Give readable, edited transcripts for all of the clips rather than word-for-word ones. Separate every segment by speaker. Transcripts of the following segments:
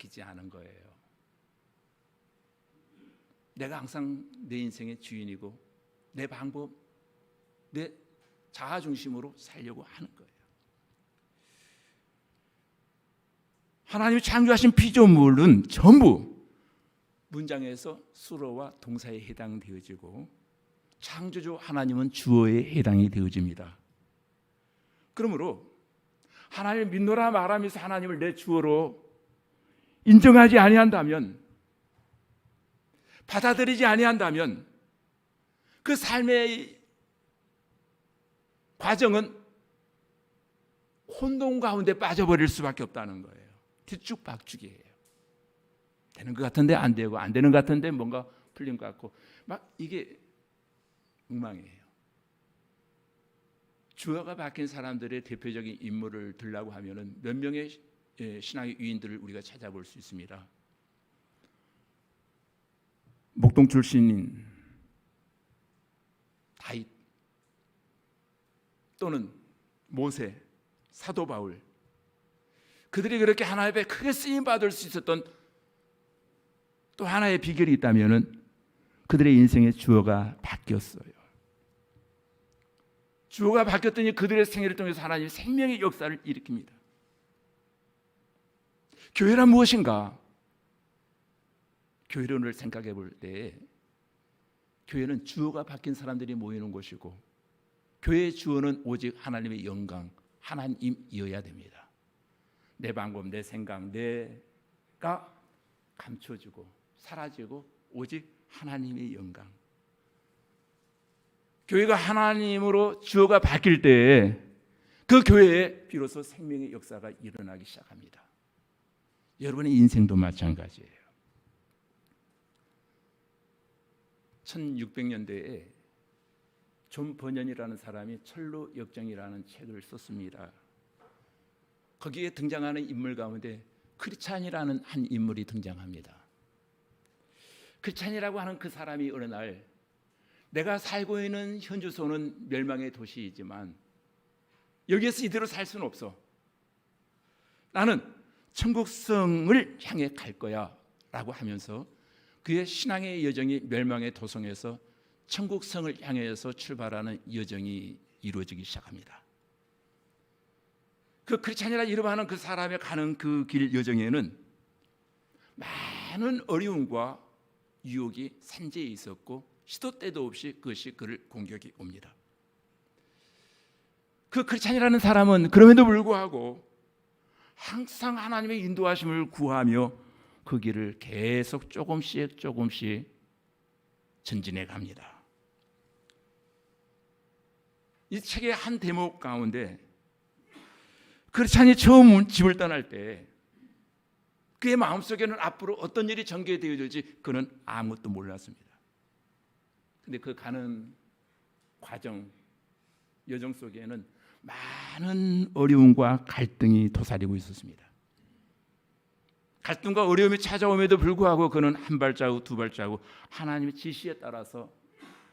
Speaker 1: 바뀌지 않은 거예요. 내가 항상 내 인생의 주인이고 내 방법, 내 자아 중심으로 살려고 하는 거예요. 하나님이 창조하신 피조물은 전부 문장에서 수로와 동사에 해당되어지고 창조주 하나님은 주어에 해당이 되어집니다. 그러므로 하나님을 믿노라 말하면서 하나님을 내 주어로 인정하지 아니한다면, 받아들이지 아니한다면 그 삶의 과정은 혼돈 가운데 빠져버릴 수밖에 없다는 거예요. 뒤죽박죽이에요. 되는 것 같은데 안 되고, 안 되는 것 같은데 뭔가 풀린 것 같고, 막 이게 엉망이에요. 주어가 바뀐 사람들의 대표적인 인물을 들라고 하면은 몇 명의 신앙의 위인들을 우리가 찾아볼 수 있습니다. 목동 출신인 다윗, 또는 모세, 사도 바울, 그들이 그렇게 하나님 앞에 크게 쓰임 받을 수 있었던 또 하나의 비결이 있다면은 그들의 인생의 주어가 바뀌었어요. 주어가 바뀌었더니 그들의 생애를 통해서 하나님이 생명의 역사를 일으킵니다. 교회란 무엇인가? 교회론을 생각해 볼 때 교회는 주어가 바뀐 사람들이 모이는 곳이고, 교회의 주어는 오직 하나님의 영광, 하나님이어야 됩니다. 내 방법, 내 생각, 내가 감춰지고 사라지고 오직 하나님의 영광. 교회가 하나님으로 주어가 바뀔 때 그 교회에 비로소 생명의 역사가 일어나기 시작합니다. 여러분의 인생도 마찬가지예요. 1600년대에 존 버년이라는 사람이 철로 역정이라는 책을 썼습니다. 거기에 등장하는 인물 가운데 크리스찬이라는 한 인물이 등장합니다. 크리스찬이라고 하는 그 사람이 어느 날, 내가 살고 있는 현주소는 멸망의 도시이지만 여기에서 이대로 살 수는 없어. 나는 천국성을 향해 갈 거야 라고 하면서 그의 신앙의 여정이 멸망의 도성에서 천국성을 향해서 출발하는 여정이 이루어지기 시작합니다. 그 크리스찬이라 이름하는 그 사람의 가는 그 길 여정에는 많은 어려움과 유혹이 산재해 있었고, 시도 때도 없이 그것이 그를 공격이 옵니다. 그 크리스찬이라는 사람은 그럼에도 불구하고 항상 하나님의 인도하심을 구하며 그 길을 계속 조금씩 전진해 갑니다. 이 책의 한 대목 가운데 크리스찬이 처음 집을 떠날 때 그의 마음속에는 앞으로 어떤 일이 전개되어질지 그는 아무것도 몰랐습니다. 근데 그 가는 과정, 여정 속에는 많은 어려움과 갈등이 도사리고 있었습니다. 갈등과 어려움이 찾아옴에도 불구하고 그는 한 발자국 두 발자국 하나님의 지시에 따라서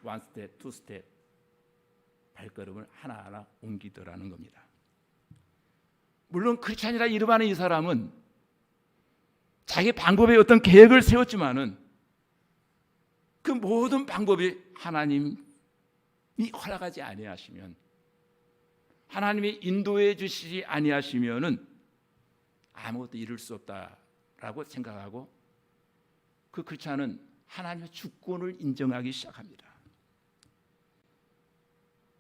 Speaker 1: 원 스텝, 투 스텝 발걸음을 하나하나 옮기더라는 겁니다. 물론 크리스찬이라 이름하는 이 사람은 자기 방법에 어떤 계획을 세웠지만은 그 모든 방법이 하나님이 허락하지 아니하시면, 하나님이 인도해 주시지 아니하시면은 아무것도 이룰 수 없다라고 생각하고 그 크리스찬은 하나님의 주권을 인정하기 시작합니다.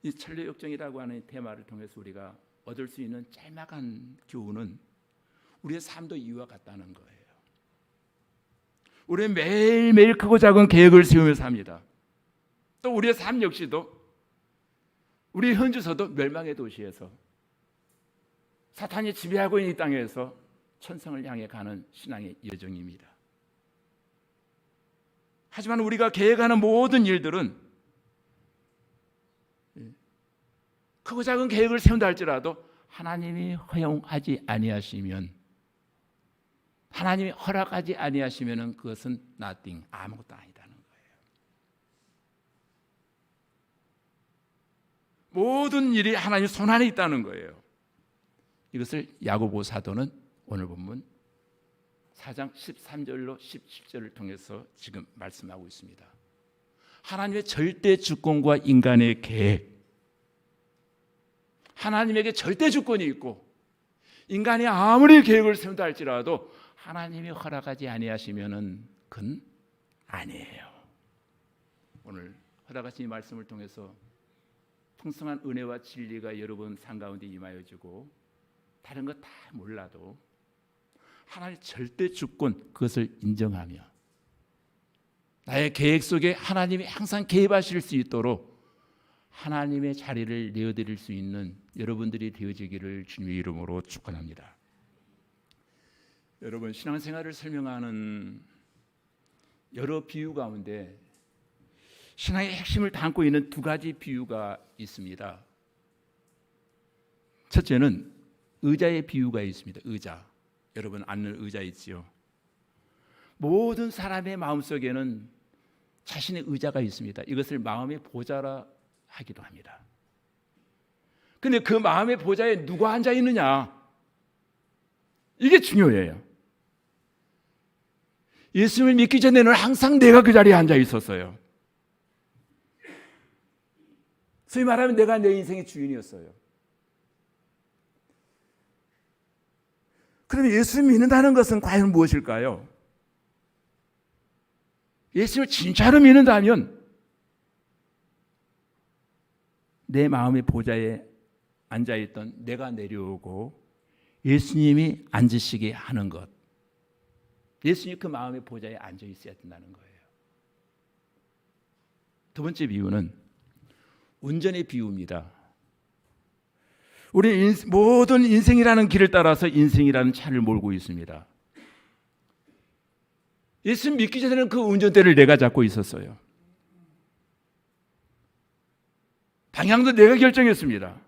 Speaker 1: 이 철로 역정이라고 하는 테마를 통해서 우리가 얻을 수 있는 짤막한 교훈은 우리의 삶도 이와 같다는 거예요. 우리는 매일매일 크고 작은 계획을 세우며 삽니다. 또 우리의 삶 역시도 우리 현주소도 멸망의 도시에서 사탄이 지배하고 있는 이 땅에서 천성을 향해 가는 신앙의 여정입니다. 하지만 우리가 계획하는 모든 일들은 크고 작은 계획을 세운다 할지라도 하나님이 허용하지 아니하시면, 하나님이 허락하지 아니하시면 그것은 nothing, 아무것도 아니다는 거예요. 모든 일이 하나님 손안에 있다는 거예요. 이것을 야고보 사도는 오늘 본문 4장 13절로 17절을 통해서 지금 말씀하고 있습니다. 하나님의 절대 주권과 인간의 계획, 하나님에게 절대 주권이 있고 인간이 아무리 계획을 세운다 할지라도 하나님이 허락하지 아니하시면은 그건 아니에요. 오늘 허락하신 이 말씀을 통해서 풍성한 은혜와 진리가 여러분 삶 가운데 임하여지고 다른 거 다 몰라도 하나님의 절대 주권 그것을 인정하며 나의 계획 속에 하나님이 항상 개입하실 수 있도록 하나님의 자리를 내어드릴 수 있는 여러분들이 되어지기를 주님의 이름으로 축원합니다. 여러분, 신앙생활을 설명하는 여러 비유 가운데 신앙의 핵심을 담고 있는 두 가지 비유가 있습니다. 첫째는 의자의 비유가 있습니다. 의자, 여러분 앉는 의자 있지요. 모든 사람의 마음속에는 자신의 의자가 있습니다. 이것을 마음의 보좌라 하기도 합니다. 근데 그 마음의 보좌에 누가 앉아 있느냐? 이게 중요해요. 예수님을 믿기 전에는 항상 내가 그 자리에 앉아 있었어요. 소위 말하면 내가 내 인생의 주인이었어요. 그러면 예수님을 믿는다는 것은 과연 무엇일까요? 예수님을 진짜로 믿는다면 내 마음의 보좌에 앉아있던 내가 내려오고 예수님이 앉으시게 하는 것, 예수님이 그 마음의 보좌에 앉아 있어야 된다는 거예요. 두 번째 비유는 운전의 비유입니다. 우리 모든 인생이라는 길을 따라서 인생이라는 차를 몰고 있습니다. 예수 믿기 전에는 그 운전대를 내가 잡고 있었어요. 방향도 내가 결정했습니다.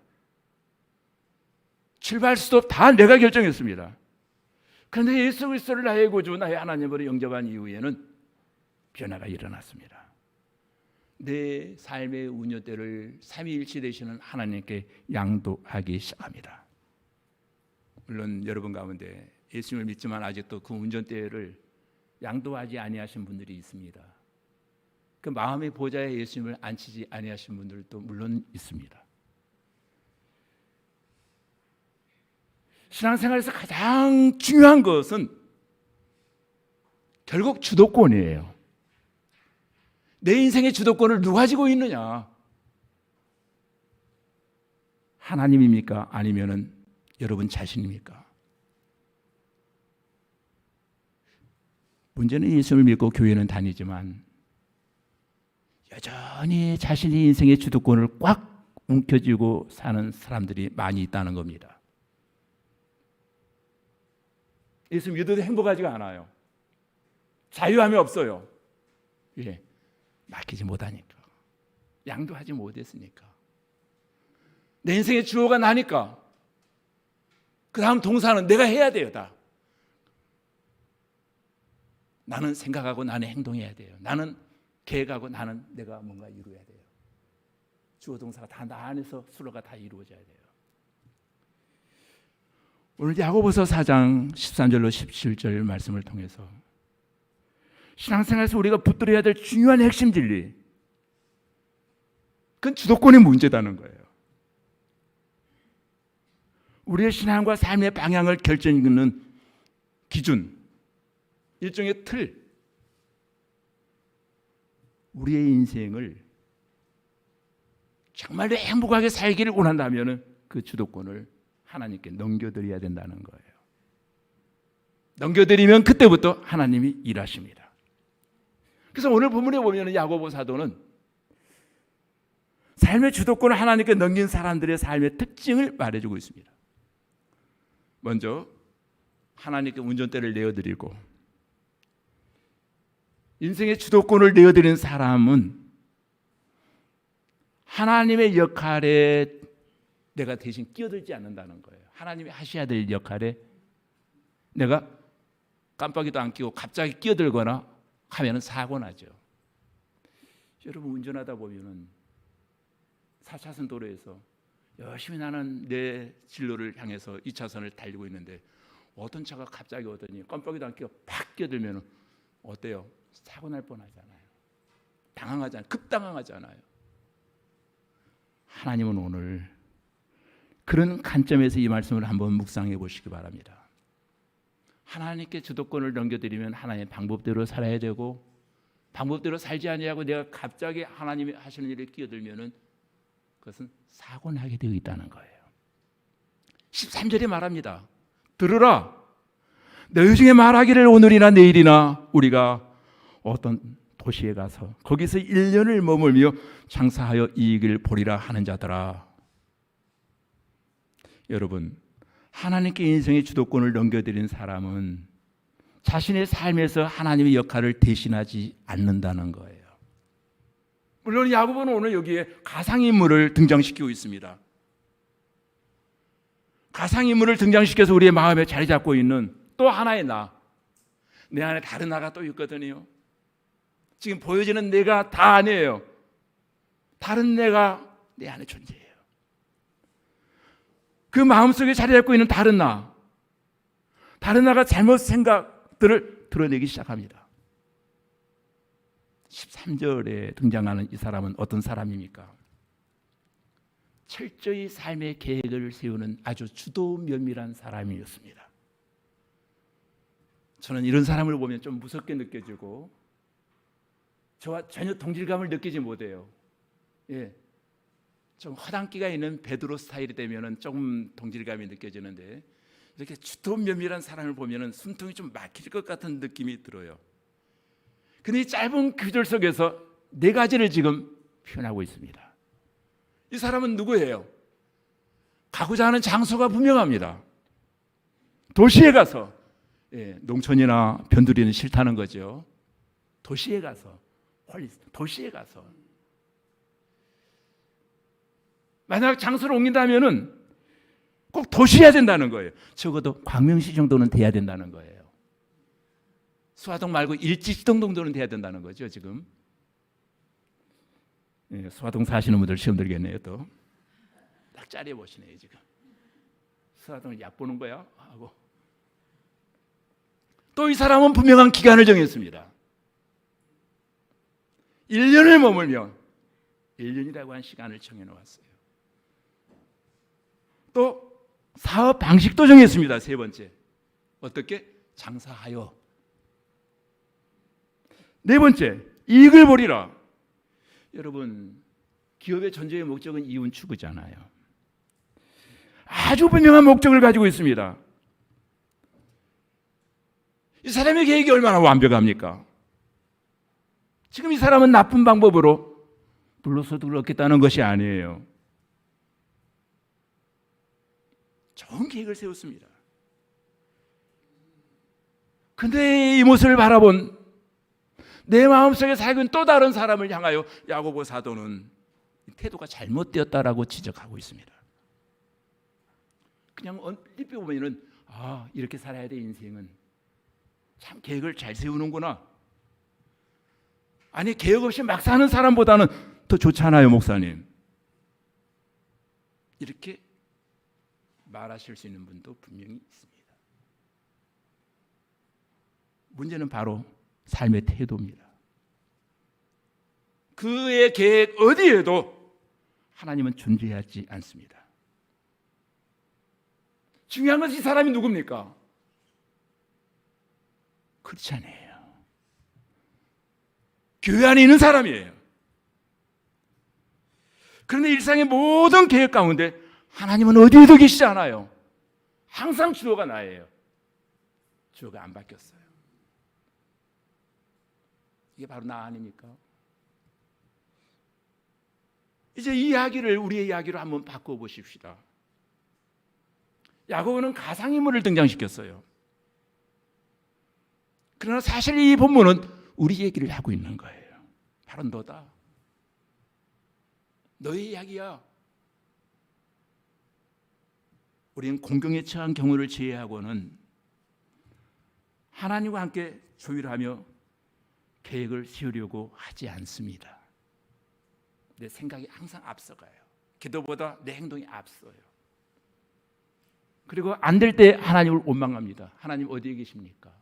Speaker 1: 출발 수도 다 내가 결정했습니다. 그런데 예수 그리스도를 나의 구주, 나의 하나님으로 영접한 이후에는 변화가 일어났습니다. 내 삶의 운전대를 삼위일체 되시는 하나님께 양도하기 시작합니다. 물론 여러분 가운데 예수님을 믿지만 아직도 그 운전대를 양도하지 아니하신 분들이 있습니다. 그 마음의 보좌에 예수님을 앉히지 아니하신 분들도 물론 있습니다. 신앙생활에서 가장 중요한 것은 결국 주도권이에요. 내 인생의 주도권을 누가 가지고 있느냐? 하나님입니까? 아니면은 여러분 자신입니까? 문제는 예수를 믿고 교회는 다니지만 여전히 자신의 인생의 주도권을 꽉 움켜쥐고 사는 사람들이 많이 있다는 겁니다. 예수 믿어도 행복하지가 않아요. 자유함이 없어요. 예, 맡기지 못하니까, 양도하지 못했으니까, 내 인생의 주어가 나니까 그 다음 동사는 내가 해야 돼요. 다 나는 생각하고 나는 행동해야 돼요. 나는 계획하고 나는 내가 뭔가 이루어야 돼요. 주어 동사가 다 나 안에서 순서가 다 이루어져야 돼요. 오늘 야고보서 4장 13절로 17절 말씀을 통해서 신앙생활에서 우리가 붙들어야 될 중요한 핵심 진리, 그건 주도권의 문제다는 거예요. 우리의 신앙과 삶의 방향을 결정짓는 기준, 일종의 틀, 우리의 인생을 정말로 행복하게 살기를 원한다면 그 주도권을 하나님께 넘겨드려야 된다는 거예요. 넘겨드리면 그때부터 하나님이 일하십니다. 그래서 오늘 본문에 보면 야고보 사도는 삶의 주도권을 하나님께 넘긴 사람들의 삶의 특징을 말해주고 있습니다. 먼저 하나님께 운전대를 내어드리고 인생의 주도권을 내어드리는 사람은 하나님의 역할에 내가 대신 끼어들지 않는다는 거예요. 하나님이 하셔야 될 역할에 내가 깜빡이도 안 끼고 갑자기 끼어들거나 하면 사고 나죠. 여러분 운전하다 보면은 4차선 도로에서 열심히 나는 내 진로를 향해서 2차선을 달리고 있는데 어떤 차가 갑자기 오더니 껌뻑이도 안 끼고 팍 끼어들면 어때요? 사고 날 뻔하잖아요. 당황하잖아요. 급당황하잖아요. 하나님은 오늘 그런 관점에서 이 말씀을 한번 묵상해 보시기 바랍니다. 하나님께 주도권을 넘겨드리면 하나님의 방법대로 살아야 되고, 방법대로 살지 아니하고 내가 갑자기 하나님이 하시는 일에 끼어들면은 그것은 사고 나게 되어 있다는 거예요. 13절에 말합니다. 들으라, 너희 중에 말하기를 오늘이나 내일이나 우리가 어떤 도시에 가서 거기서 1년을 머물며 장사하여 이익을 보리라 하는 자들아. 여러분, 하나님께 인생의 주도권을 넘겨드린 사람은 자신의 삶에서 하나님의 역할을 대신하지 않는다는 거예요. 물론 야고보는 오늘 여기에 가상인물을 등장시키고 있습니다. 가상인물을 등장시켜서 우리의 마음에 자리 잡고 있는 또 하나의 나, 내 안에 다른 나가 또 있거든요. 지금 보여지는 내가 다 아니에요. 다른 내가 내 안에 존재해요. 그 마음속에 자리 잡고 있는 다른 나, 다른 나가 잘못 생각들을 드러내기 시작합니다. 13절에 등장하는 이 사람은 어떤 사람입니까? 철저히 삶의 계획을 세우는 아주 주도 면밀한 사람이었습니다. 저는 이런 사람을 보면 좀 무섭게 느껴지고 저와 전혀 동질감을 느끼지 못해요. 예, 좀 허당기가 있는 베드로 스타일이 되면은 조금 동질감이 느껴지는데, 이렇게 주도 면밀한 사람을 보면은 숨통이 좀 막힐 것 같은 느낌이 들어요. 근데 이 짧은 구절 속에서 네 가지를 지금 표현하고 있습니다. 이 사람은 누구예요? 가고자 하는 장소가 분명합니다. 도시에 가서, 농촌이나 변두리는 싫다는 거죠. 도시에 가서, 만약 장소를 옮긴다면은 꼭 도시해야 된다는 거예요. 적어도 광명시 정도는 돼야 된다는 거예요. 수화동 말고 일지시동 정도는 돼야 된다는 거죠, 지금. 수화동 사시는 분들 시험 들겠네요, 또. 딱 짜려 보시네요, 지금. 수화동 약 보는 거야? 하고. 또 이 사람은 분명한 기간을 정했습니다. 1년을 머물며 1년이라고 한 시간을 정해놓았어요. 또 사업 방식도 정했습니다. 세 번째, 어떻게? 장사하여. 네 번째, 이익을 보리라. 여러분, 기업의 존재의 목적은 이윤 추구잖아요. 아주 분명한 목적을 가지고 있습니다. 이 사람의 계획이 얼마나 완벽합니까? 지금 이 사람은 나쁜 방법으로 불로소득을 얻겠다는 것이 아니에요. 좋은 계획을 세웠습니다. 근데 이 모습을 바라본 내 마음속에 살고 있는 또 다른 사람을 향하여 야고보 사도는 태도가 잘못되었다라고 지적하고 있습니다. 그냥 얼핏 보면은 이렇게 살아야 돼, 인생은. 참 계획을 잘 세우는구나. 아니, 계획 없이 막 사는 사람보다는 더 좋잖아요, 목사님. 이렇게 말하실 수 있는 분도 분명히 있습니다. 문제는 바로 삶의 태도입니다. 그의 계획 어디에도 하나님은 존재하지 않습니다. 중요한 것은 이 사람이 누굽니까? 크리스찬이에요. 교회 안에 있는 사람이에요. 그런데 일상의 모든 계획 가운데 하나님은 어디에도 계시지 않아요. 항상 주어가 나예요. 주어가 안 바뀌었어요. 이게 바로 나 아닙니까? 이제 이 이야기를 우리의 이야기로 한번 바꿔보십시다. 야고보는 가상인물을 등장시켰어요. 그러나 사실 이 본문은 우리 얘기를 하고 있는 거예요. 바로 너다. 너의 이야기야. 우리는 공경에 처한 경우를 제외하고는 하나님과 함께 조율하며 계획을 세우려고 하지 않습니다. 내 생각이 항상 앞서가요. 기도보다 내 행동이 앞서요. 그리고 안 될 때 하나님을 원망합니다. 하나님 어디에 계십니까?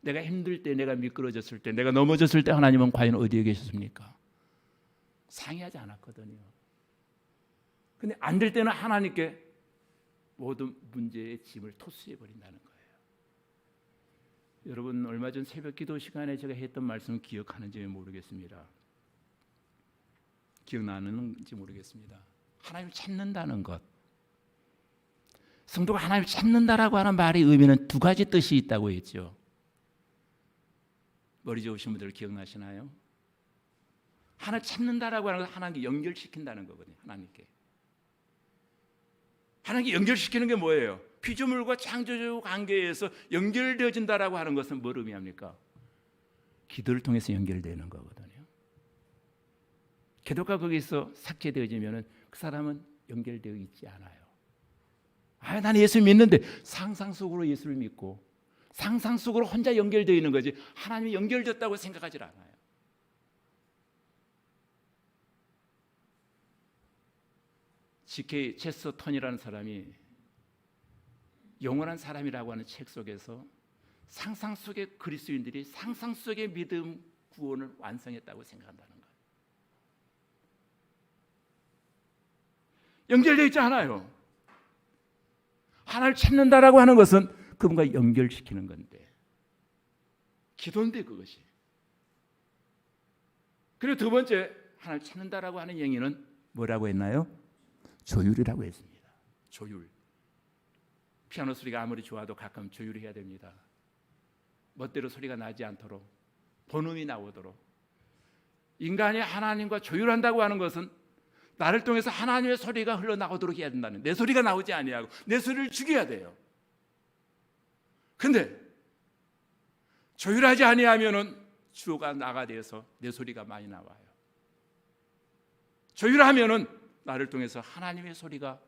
Speaker 1: 내가 힘들 때, 내가 미끄러졌을 때, 내가 넘어졌을 때 하나님은 과연 어디에 계셨습니까? 상의하지 않았거든요. 근데 안 될 때는 하나님께 모든 문제의 짐을 토스해 버린다는 거예요. 여러분, 얼마 전 새벽 기도 시간에 제가 했던 말씀 기억하는지 모르겠습니다. 기억나는지 모르겠습니다. 하나님을 찾는다는 것. 성도가 하나님을 찾는다라고 하는 말의 의미는 두 가지 뜻이 있다고 했죠. 머리 좋으신 분들 기억나시나요? 하나님을 찾는다라고 하는 건 하나님께 연결시킨다는 거거든요. 하나님께 연결시키는 게 뭐예요? 피조물과 창조주 관계에서 연결되어진다라고 하는 것은 뭘 의미합니까? 기도를 통해서 연결되는 거거든요. 기도가 거기서 삭제되어지면 그 사람은 연결되어 있지 않아요. 나는 예수 믿는데 상상 속으로 예수를 믿고 상상 속으로 혼자 연결되어 있는 거지 하나님이 연결됐다고 생각하지 않아요. G.K. 체스턴이라는 사람이 영원한 사람이라고 하는 책 속에서 상상 속의 그리스도인들이 상상 속의 믿음 구원을 완성했다고 생각한다는 거예요. 연결되어 있지 않아요. 하나님을 찾는다라고 하는 것은 그분과 연결시키는 건데 기도인데 그것이. 그리고 두 번째 하나님을 찾는다라고 하는 영역은 뭐라고 했나요? 조율이라고 했습니다. 조율. 피아노 소리가 아무리 좋아도 가끔 조율해야 됩니다. 멋대로 소리가 나지 않도록 번음이 나오도록. 인간이 하나님과 조율한다고 하는 것은 나를 통해서 하나님의 소리가 흘러나오도록 해야 된다는, 내 소리가 나오지 아니하고 내 소리를 죽여야 돼요. 근데 조율하지 아니하면은 주어가 나가 되어서 내 소리가 많이 나와요. 조율하면은 나를 통해서 하나님의 소리가,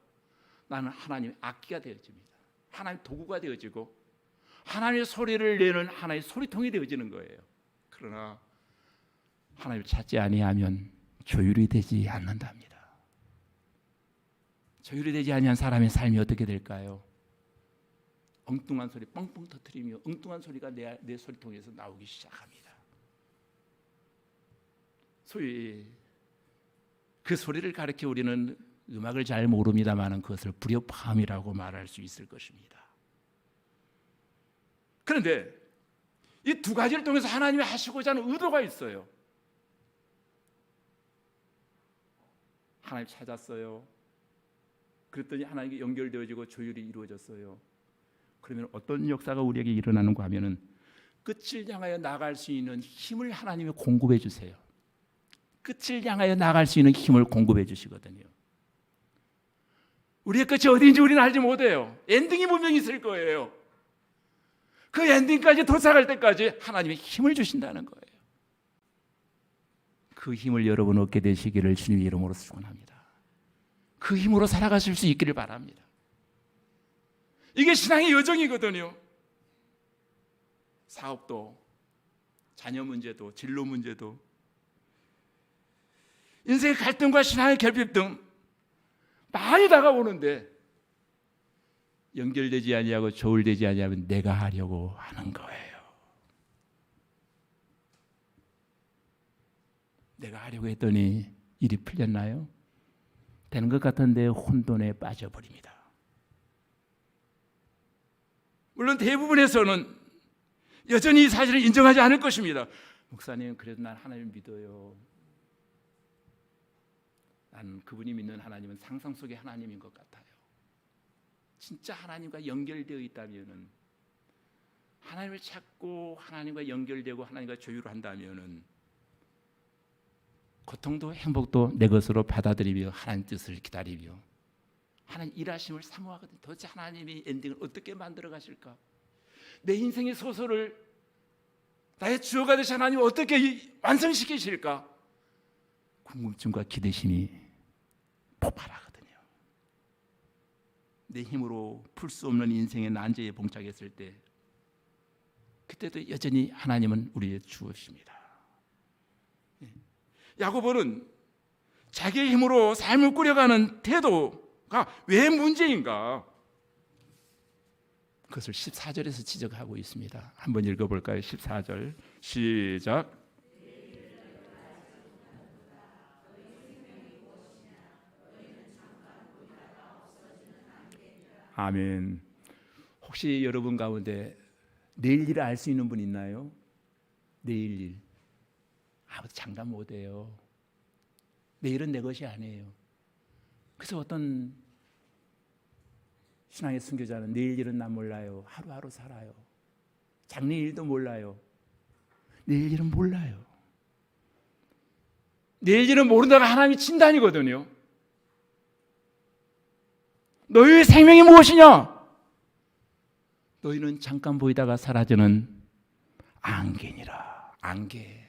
Speaker 1: 나는 하나님의 악기가 되어집니다. 하나님의 도구가 되어지고 하나님의 소리를 내는 하나의 소리통이 되어지는 거예요. 그러나 하나님을 찾지 아니하면 조율이 되지 않는답니다. 조율이 되지 아니한 사람의 삶이 어떻게 될까요? 엉뚱한 소리 뻥뻥 터뜨리며 엉뚱한 소리가 내 소리통에서 나오기 시작합니다. 소위 그 소리를 가리켜 우리는 음악을 잘 모릅니다만 그것을 불협화음이라고 말할 수 있을 것입니다. 그런데 이 두 가지를 통해서 하나님이 하시고자 하는 의도가 있어요. 하나님 찾았어요. 그랬더니 하나님께 연결되어지고 조율이 이루어졌어요. 그러면 어떤 역사가 우리에게 일어나는가 하면은 끝을 향하여 나갈 수 있는 힘을 하나님이 공급해 주세요. 끝을 향하여 나갈 수 있는 힘을 공급해 주시거든요. 우리의 끝이 어디인지 우리는 알지 못해요. 엔딩이 분명히 있을 거예요. 그 엔딩까지 도착할 때까지 하나님이 힘을 주신다는 거예요. 그 힘을 여러분 얻게 되시기를 주님의 이름으로 축원합니다. 그 힘으로 살아가실 수 있기를 바랍니다. 이게 신앙의 여정이거든요. 사업도, 자녀 문제도, 진로 문제도, 인생의 갈등과 신앙의 결핍 등 많이 다가오는데 연결되지 아니하고 조율되지 아니하면 내가 하려고 하는 거예요. 내가 하려고 했더니 일이 풀렸나요? 되는 것 같은데 혼돈에 빠져버립니다. 물론 대부분에서는 여전히 이 사실을 인정하지 않을 것입니다. 목사님, 그래도 난 하나님을 믿어요. 난 그분이 믿는 하나님은 상상 속의 하나님인 것 같아요. 진짜 하나님과 연결되어 있다면은, 하나님을 찾고 하나님과 연결되고 하나님과 조율을 한다면은 고통도 행복도 내 것으로 받아들이며 하나님 뜻을 기다리며 하나님 일하심을 사모하거든요. 도대체 하나님이 엔딩을 어떻게 만들어 가실까? 내 인생의 소설을 나의 주어가 되신 하나님이 어떻게 완성시키실까? 궁금증과 기대심이 폭발하거든요. 내 힘으로 풀 수 없는 인생의 난제에 봉착했을 때, 그때도 여전히 하나님은 우리의 주어십니다. 야고보는 자기의 힘으로 삶을 꾸려가는 태도가 왜 문제인가? 그것을 14절에서 지적하고 있습니다. 한번 읽어볼까요? 14절 시작. 아멘. 혹시 여러분 가운데 내일 일을 알 수 있는 분 있나요? 내일 일. 장담 못해요. 내일은 내 것이 아니에요. 그래서 어떤 신앙의 순교자는 내일 일은 난 몰라요. 하루하루 살아요. 장래일도 몰라요. 내일 일은 몰라요. 내일 일은 모른다가 하나님이 진단이거든요. 너희의 생명이 무엇이냐? 너희는 잠깐 보이다가 사라지는 안개니라. 안개.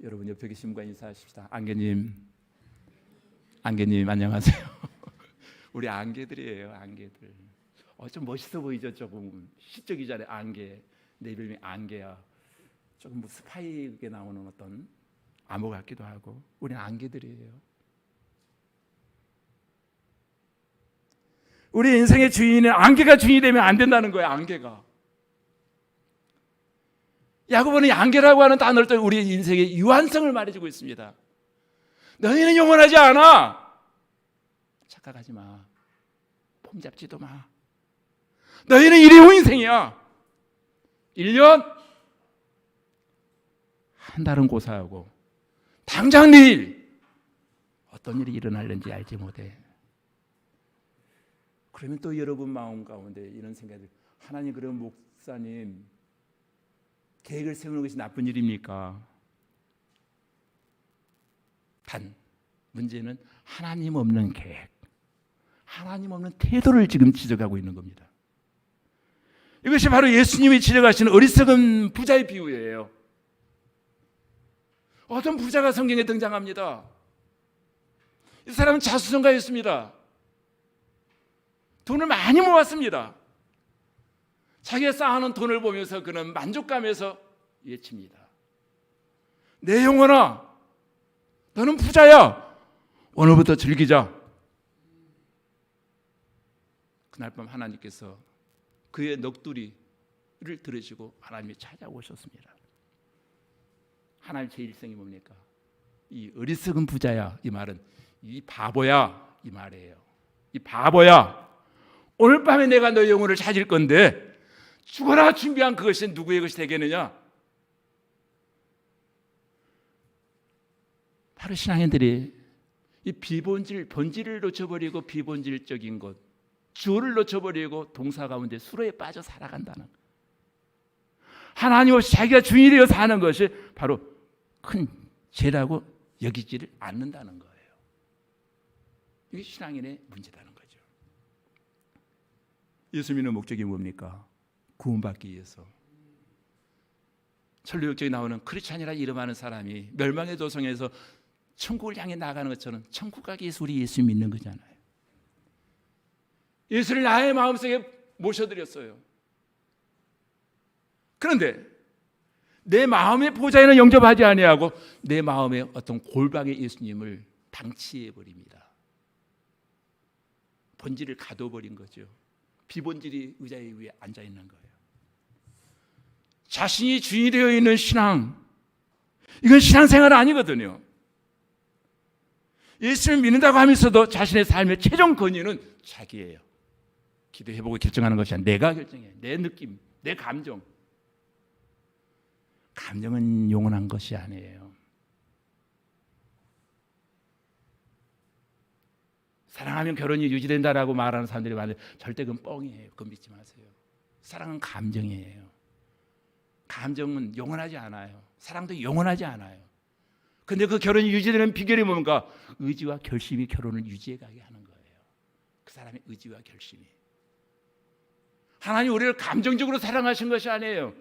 Speaker 1: 여러분 옆에 계신 분과 인사하십시다. 안개님 안녕하세요. 우리 안개들이에요. 안개들. 좀 멋있어 보이죠? 조금 시적이잖아요. 안개. 내 별명이 안개야. 조금 뭐 스파이에 나오는 어떤 암호 같기도 하고. 우리는 안개들이에요. 우리 인생의 주인은 안개가 주인이 되면 안 된다는 거예요. 안개가. 야고보는 안개라고 하는 단어를 또 우리 인생의 유한성을 말해주고 있습니다. 너희는 영원하지 않아. 착각하지 마. 폼 잡지도 마. 너희는 일회용 인생이야. 1년 한 달은 고사하고 당장 내일 어떤 일이 일어날는지 알지 못해. 그러면 또 여러분 마음 가운데 이런 생각이, 하나님 그럼 목사님 계획을 세우는 것이 나쁜 일입니까? 단 문제는 하나님 없는 계획, 하나님 없는 태도를 지금 지적하고 있는 겁니다. 이것이 바로 예수님이 지적하시는 어리석은 부자의 비유예요. 어떤 부자가 성경에 등장합니다. 이 사람은 자수성가였습니다. 돈을 많이 모았습니다. 자기가 쌓아놓은 돈을 보면서 그는 만족감에서 외칩니다. 내 영혼아, 너는 부자야. 오늘부터 즐기자. 그날 밤 하나님께서 그의 넋두리를 들으시고 하나님이 찾아오셨습니다. 하나님 제1성이 뭡니까? 이 어리석은 부자야, 이 말은 이 바보야, 이 말이에요. 이 바보야, 오늘 밤에 내가 너의 영혼을 찾을 건데 죽어라 준비한 그것이 누구의 것이 되겠느냐? 바로 신앙인들이 이 본질을 놓쳐버리고 비본질적인 것, 주어를 놓쳐버리고 동사 가운데 수로에 빠져 살아간다는 것. 하나님 없이 자기가 주인이 되어 사는 것이 바로 큰 죄라고 여기지를 않는다는 거예요. 이게 신앙인의 문제라는 거죠. 예수 믿는 목적이 뭡니까? 구원받기 위해서. 천루역정에 나오는 크리스찬이라 이름하는 사람이 멸망의 도성에서 천국을 향해 나가는 것처럼 천국 가기 위해서 우리 예수 믿는 거잖아요. 예수를 나의 마음속에 모셔드렸어요. 그런데 내 마음의 보좌에는 영접하지 아니하고 내 마음의 어떤 골방에 예수님을 방치해 버립니다. 본질을 가둬버린 거죠. 비본질이 의자에 위에 앉아 있는 거예요. 자신이 주인이 되어 있는 신앙, 이건 신앙생활 아니거든요. 예수를 믿는다고 하면서도 자신의 삶의 최종 권위는 자기예요. 기도해보고 결정하는 것이 아니라 내가 결정해. 내 느낌, 내 감정. 감정은 영원한 것이 아니에요. 사랑하면 결혼이 유지된다라고 말하는 사람들이 많은데 절대 그건 뻥이에요. 그건 믿지 마세요. 사랑은 감정이에요. 감정은 영원하지 않아요. 사랑도 영원하지 않아요. 근데 그 결혼이 유지되는 비결이 뭔가? 의지와 결심이 결혼을 유지해가게 하는 거예요. 그 사람의 의지와 결심이. 하나님 우리를 감정적으로 사랑하신 것이 아니에요.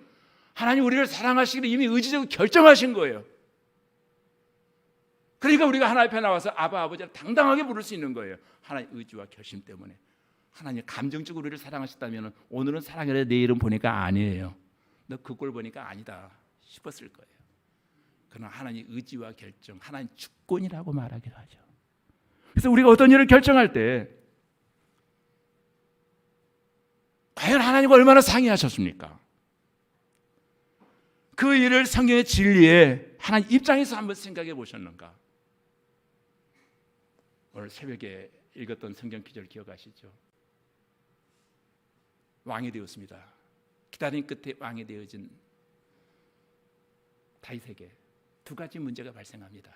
Speaker 1: 하나님 우리를 사랑하시기를 이미 의지적으로 결정하신 거예요. 그러니까 우리가 하나님 앞에 나와서 아바 아버지를 당당하게 부를 수 있는 거예요. 하나님 의지와 결심 때문에. 하나님 감정적으로 우리를 사랑하셨다면 오늘은 사랑해라 내일은 보니까 아니에요. 너 그 꼴 보니까 아니다 싶었을 거예요. 그러나 하나님 의지와 결정, 하나님 주권이라고 말하기도 하죠. 그래서 우리가 어떤 일을 결정할 때 과연 하나님과 얼마나 상의하셨습니까? 그 일을 성경의 진리에 하나님 입장에서 한번 생각해 보셨는가? 오늘 새벽에 읽었던 성경 기절 기억하시죠? 왕이 되었습니다. 기다림 끝에 왕이 되어진 다윗에게 두 가지 문제가 발생합니다.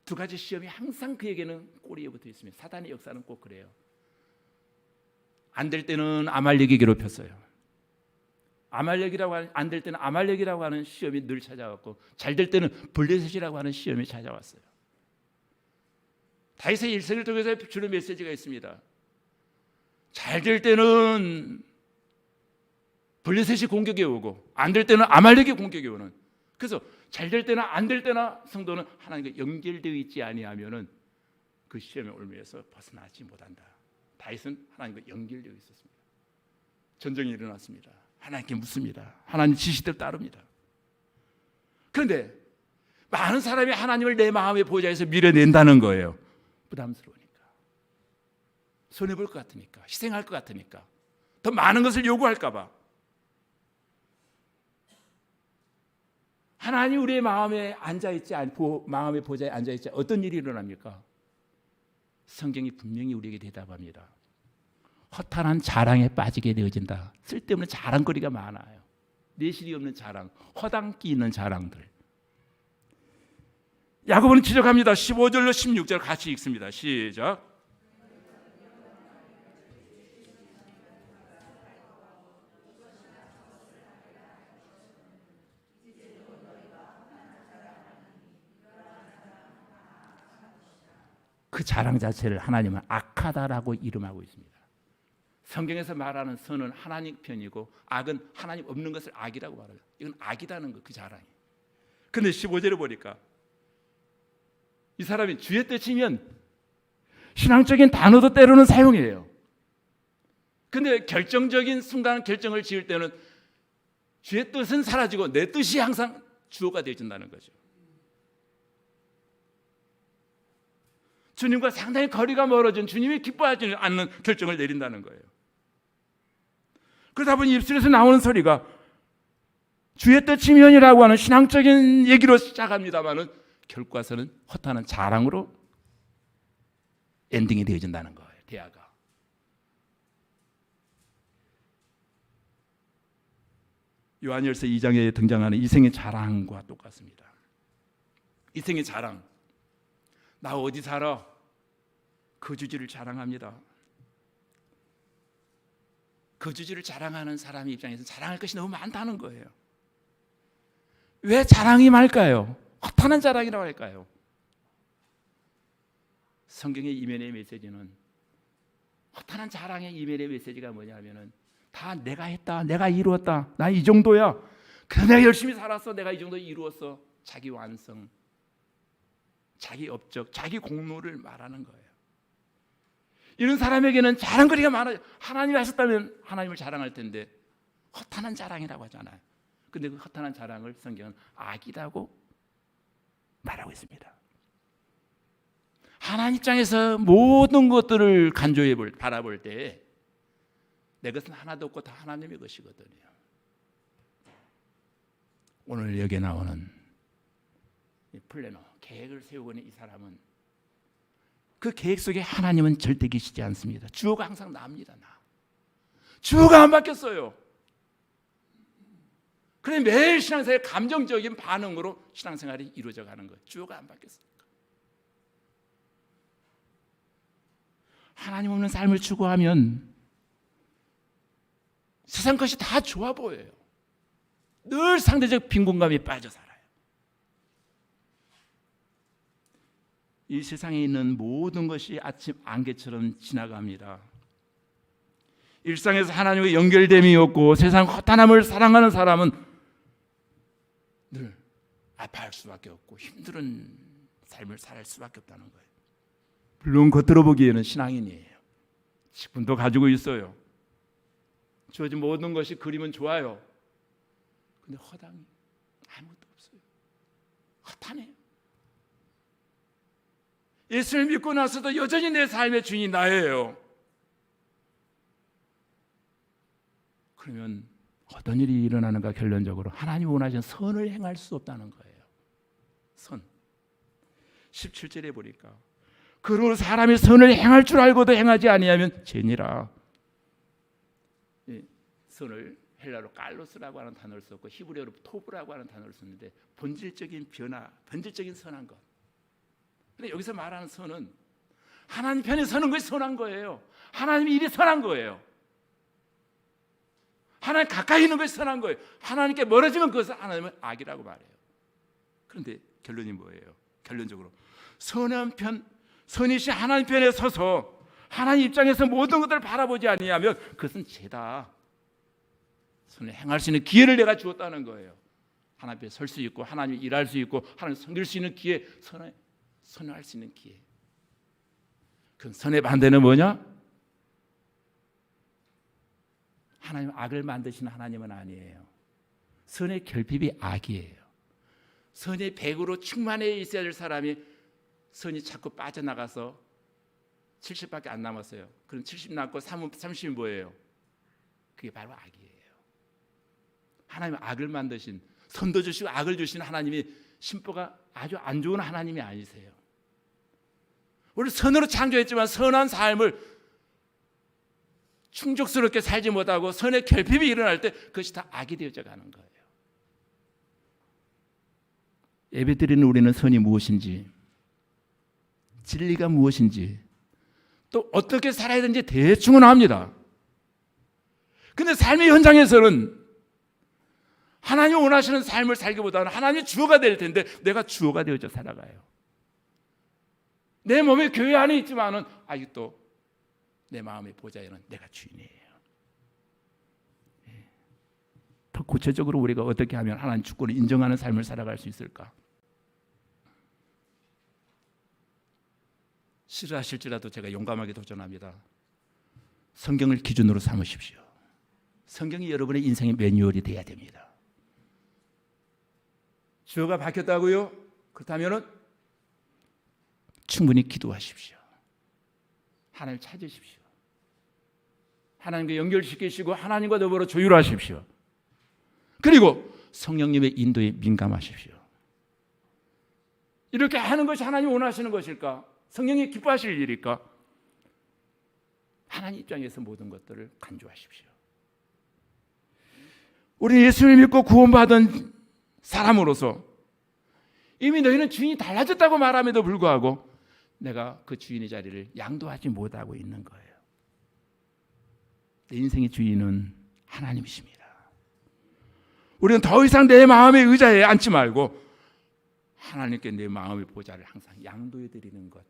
Speaker 1: 두 가지 시험이 항상 그에게는 꼬리에 붙어 있습니다. 사단의 역사는 꼭 그래요. 안 될 때는 아말렉이 괴롭혔어요. 아말렉이라고 안 될 때는 아말렉이라고 하는 시험이 늘 찾아왔고, 잘 될 때는 블레셋이라고 하는 시험이 찾아왔어요. 다윗의 일생을 통해서 주는 메시지가 있습니다. 잘 될 때는 블레셋이 공격해 오고, 안 될 때는 아말렉이 공격해 오는. 그래서 잘 될 때나 안 될 때나 성도는 하나님과 연결되어 있지 아니하면은 그 시험의 올무에서 벗어나지 못한다. 다윗은 하나님과 연결되어 있었습니다. 전쟁이 일어났습니다. 하나님께 묻습니다. 하나님 지시대로 따릅니다. 그런데 많은 사람이 하나님을 내 마음의 보좌에서 밀어낸다는 거예요. 부담스러우니까, 손해볼 것 같으니까, 희생할 것 같으니까, 더 많은 것을 요구할까 봐. 하나님 우리의 마음에 앉아있지 않고, 마음의 보좌에 앉아있지, 어떤 일이 일어납니까? 성경이 분명히 우리에게 대답합니다. 허탄한 자랑에 빠지게 되어진다. 쓸데없는 자랑거리가 많아요. 내실이 없는 자랑, 허당끼 있는 자랑들. 야고보는 지적합니다. 15절로 16절 같이 읽습니다. 시작. 그 자랑 자체를 하나님은 악하다라고 이름하고 있습니다. 성경에서 말하는 선은 하나님 편이고 악은 하나님 없는 것을 악이라고 말해요. 이건 악이다는 거, 그 자랑이. 근데 15절에 보니까 이 사람이 주의 뜻이면 신앙적인 단어도 때로는 사용해요. 근데 결정적인 순간 결정을 지을 때는 주의 뜻은 사라지고 내 뜻이 항상 주어가 되어진다는 거죠. 주님과 상당히 거리가 멀어진, 주님이 기뻐하지 않는 결정을 내린다는 거예요. 그러다 보니 입술에서 나오는 소리가 주의 뜻이면이라고 하는 신앙적인 얘기로 시작합니다마는 결과서는 허탄한 자랑으로 엔딩이 되어진다는 거예요. 대화가. 요한일서 2장에 등장하는 이생의 자랑과 똑같습니다. 이생의 자랑. 나 어디 살아? 거주지를 자랑합니다. 거주지를 자랑하는 사람의 입장에서 자랑할 것이 너무 많다는 거예요. 왜 자랑이 말까요? 허탄한 자랑이라고 할까요? 성경의 이면의 메시지는, 허탄한 자랑의 이면의 메시지가 뭐냐면은 다 내가 했다, 내가 이루었다, 나 이 정도야, 그래 내가 열심히 살았어, 내가 이 정도 이루었어. 자기 완성, 자기 업적, 자기 공로를 말하는 거예요. 이런 사람에게는 자랑거리가 많아요. 하나님이 하셨다면 하나님을 자랑할 텐데 허탄한 자랑이라고 하잖아요. 근데 그 허탄한 자랑을 성경은 악이라고 말하고 있습니다. 하나님 입장에서 모든 것들을 간조해 바라볼 때 내 것은 하나도 없고 다 하나님의 것이거든요. 오늘 여기에 나오는 이 플래너, 계획을 세우고 있는 이 사람은 그 계획 속에 하나님은 절대 계시지 않습니다. 주어가 항상 나입니다. 나. 주어가 안 바뀌었어요. 그래 매일 신앙생활 감정적인 반응으로 신앙생활이 이루어져 가는 거예요. 주어가 안 바뀌었으니까. 하나님 없는 삶을 추구하면 세상 것이 다 좋아 보여요. 늘 상대적 빈곤감에 빠져 살아요. 이 세상에 있는 모든 것이 아침 안개처럼 지나갑니다. 일상에서 하나님과 연결됨이 없고 세상 허탄함을 사랑하는 사람은 늘 아파할 수밖에 없고 힘든 삶을 살 수밖에 없다는 거예요. 물론 겉으로 보기에는 신앙인이에요. 직분도 가지고 있어요. 주어진 모든 것이 그림은 좋아요. 근데 허당이 아무것도 없어요. 허탄해요. 예수를 믿고 나서도 여전히 내 삶의 주인이 나예요. 그러면 어떤 일이 일어나는가? 결론적으로 하나님이 원하시는 선을 행할 수 없다는 거예요. 선. 17절에 보니까 그러므로 사람이 선을 행할 줄 알고도 행하지 아니하면 죄니라. 선을 헬라로 깔로스라고 하는 단어를 썼고 히브리어로 토브라고 하는 단어를 썼는데 본질적인 변화, 본질적인 선한 것. 근데 여기서 말하는 선은 하나님 편에 서는 것이 선한 거예요. 하나님 일이 선한 거예요. 하나님 가까이 있는 것이 선한 거예요. 하나님께 멀어지면 그것은 하나님은 악이라고 말해요. 그런데 결론이 뭐예요? 결론적으로 선한 편, 선이신 하나님 편에 서서 하나님 입장에서 모든 것들을 바라보지 아니하면 그것은 죄다. 선을 행할 수 있는 기회를 내가 주었다는 거예요. 하나님 앞에 설 수 있고 하나님 일할 수 있고 하나님 섬길 수 있는 기회, 선을 수 있는 기회. 그 선의 반대는 뭐냐? 하나님 악을 만드시는 하나님은 아니에요. 선의 결핍이 악이에요. 선의 백으로 충만해 있어야 될 사람이 선이 자꾸 빠져나가서 70밖에 안 남았어요. 그럼 70 남고 30이 뭐예요? 그게 바로 악이에요. 하나님은 악을 만드신, 선도 주시고 악을 주신 하나님이 심보가 아주 안 좋은 하나님이 아니세요. 우리 선으로 창조했지만 선한 삶을 충족스럽게 살지 못하고 선의 결핍이 일어날 때 그것이 다 악이 되어져 가는 거예요. 예배드리는 우리는 선이 무엇인지, 진리가 무엇인지, 또 어떻게 살아야 되는지 대충은 압니다. 그런데 삶의 현장에서는 하나님이 원하시는 삶을 살기보다는 하나님이 주어가 될 텐데 내가 주어가 되어져 살아가요. 내 몸에 교회 안에 있지만은 아직도 내 마음의 보좌에는 내가 주인이에요. 더 구체적으로 우리가 어떻게 하면 하나님 주권을 인정하는 삶을 살아갈 수 있을까? 싫어하실지라도 제가 용감하게 도전합니다. 성경을 기준으로 삼으십시오. 성경이 여러분의 인생의 매뉴얼이 돼야 됩니다. 주어가 바뀌었다고요? 그렇다면 충분히 기도하십시오. 하나님 찾으십시오. 하나님과 연결시키시고 하나님과 더불어 조율하십시오. 그리고 성령님의 인도에 민감하십시오. 이렇게 하는 것이 하나님이 원하시는 것일까? 성령이 기뻐하실 일일까? 하나님 입장에서 모든 것들을 간주하십시오. 우리 예수를 믿고 구원받은 사람으로서 이미 너희는 주인이 달라졌다고 말함에도 불구하고 내가 그 주인의 자리를 양도하지 못하고 있는 거예요. 내 인생의 주인은 하나님이십니다. 우리는 더 이상 내 마음의 의자에 앉지 말고 하나님께 내 마음의 보좌를 항상 양도해 드리는 것,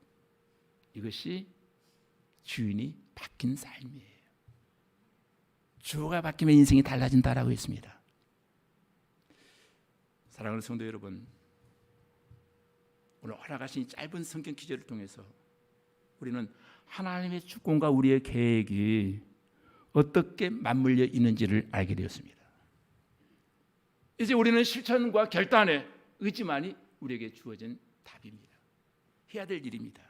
Speaker 1: 이것이 주인이 바뀐 삶이에요. 주어가 바뀌면 인생이 달라진다라고 했습니다. 사랑하는 성도 여러분, 오늘 허락하신 이 짧은 성경 기절을 통해서 우리는 하나님의 주권과 우리의 계획이 어떻게 맞물려 있는지를 알게 되었습니다. 이제 우리는 실천과 결단의 의지만이 우리에게 주어진 답입니다. 해야 될 일입니다.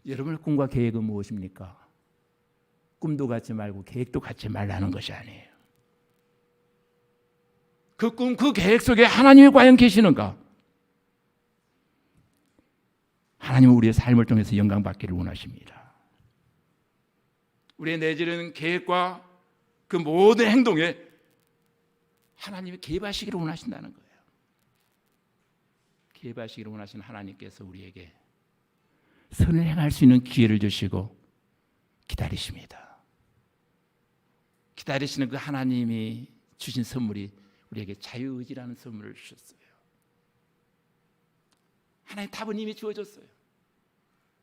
Speaker 1: 여러분의 꿈과 계획은 무엇입니까? 꿈도 갖지 말고 계획도 갖지 말라는 것이 아니에요. 그 꿈, 그 계획 속에 하나님이 과연 계시는가? 하나님은 우리의 삶을 통해서 영광받기를 원하십니다. 우리의 내지는 계획과 그 모든 행동에 하나님이 개입하시기를 원하신다는 거예요. 개입하시기를 원하시는 하나님께서 우리에게 선을 행할 수 있는 기회를 주시고 기다리십니다. 기다리시는 그 하나님이 주신 선물이 우리에게 자유의지라는 선물을 주셨어요. 하나님 답은 이미 주어졌어요.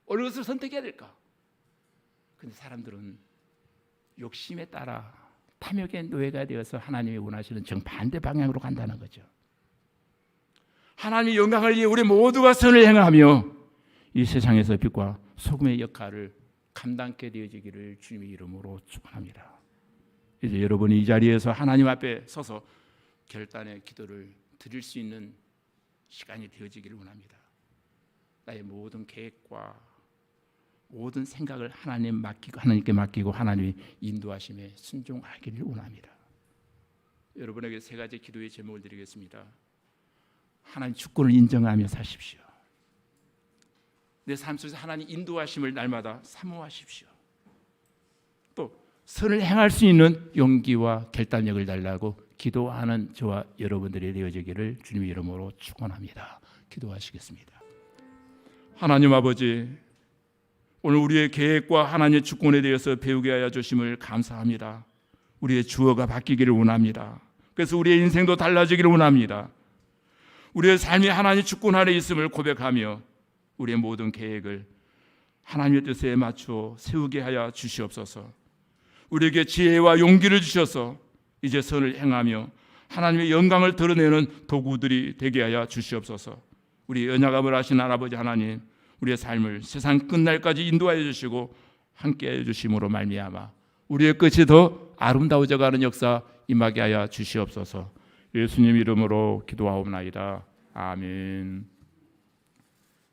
Speaker 1: 어느 것을 선택해야 될까? 그런데 사람들은 욕심에 따라 탐욕의 노예가 되어서 하나님이 원하시는 정반대 방향으로 간다는 거죠. 하나님의 영광을 위해 우리 모두가 선을 행하며 이 세상에서 빛과 소금의 역할을 감당케 되어지기를 주님의 이름으로 축원합니다. 이제 여러분이 이 자리에서 하나님 앞에 서서 결단의 기도를 드릴 수 있는 시간이 되어지기를 원합니다. 나의 모든 계획과 모든 생각을 하나님께 맡기고 하나님의 인도하심에 순종하기를 원합니다. 여러분에게 세 가지 기도의 제목을 드리겠습니다. 하나님 주권을 인정하며 사십시오. 내 삶 속에서 하나님 인도하심을 날마다 사모하십시오. 또 선을 행할 수 있는 용기와 결단력을 달라고 기도하는 저와 여러분들이 되어지기를 주님의 이름으로 축원합니다. 기도하시겠습니다. 하나님 아버지, 오늘 우리의 계획과 하나님의 주권에 대해서 배우게 하여 주심을 감사합니다. 우리의 주어가 바뀌기를 원합니다. 그래서 우리의 인생도 달라지기를 원합니다. 우리의 삶이 하나님의 주권 아래 있음을 고백하며 우리의 모든 계획을 하나님의 뜻에 맞추어 세우게 하여 주시옵소서. 우리에게 지혜와 용기를 주셔서 이제 선을 행하며 하나님의 영광을 드러내는 도구들이 되게 하여 주시옵소서. 우리 연약함을 아신 아버지 하나님, 우리의 삶을 세상 끝날까지 인도하여 주시고 함께해 주심으로 말미암아 우리의 끝이 더 아름다워져가는 역사 임하게 하여 주시옵소서. 예수님 이름으로 기도하옵나이다. 아멘.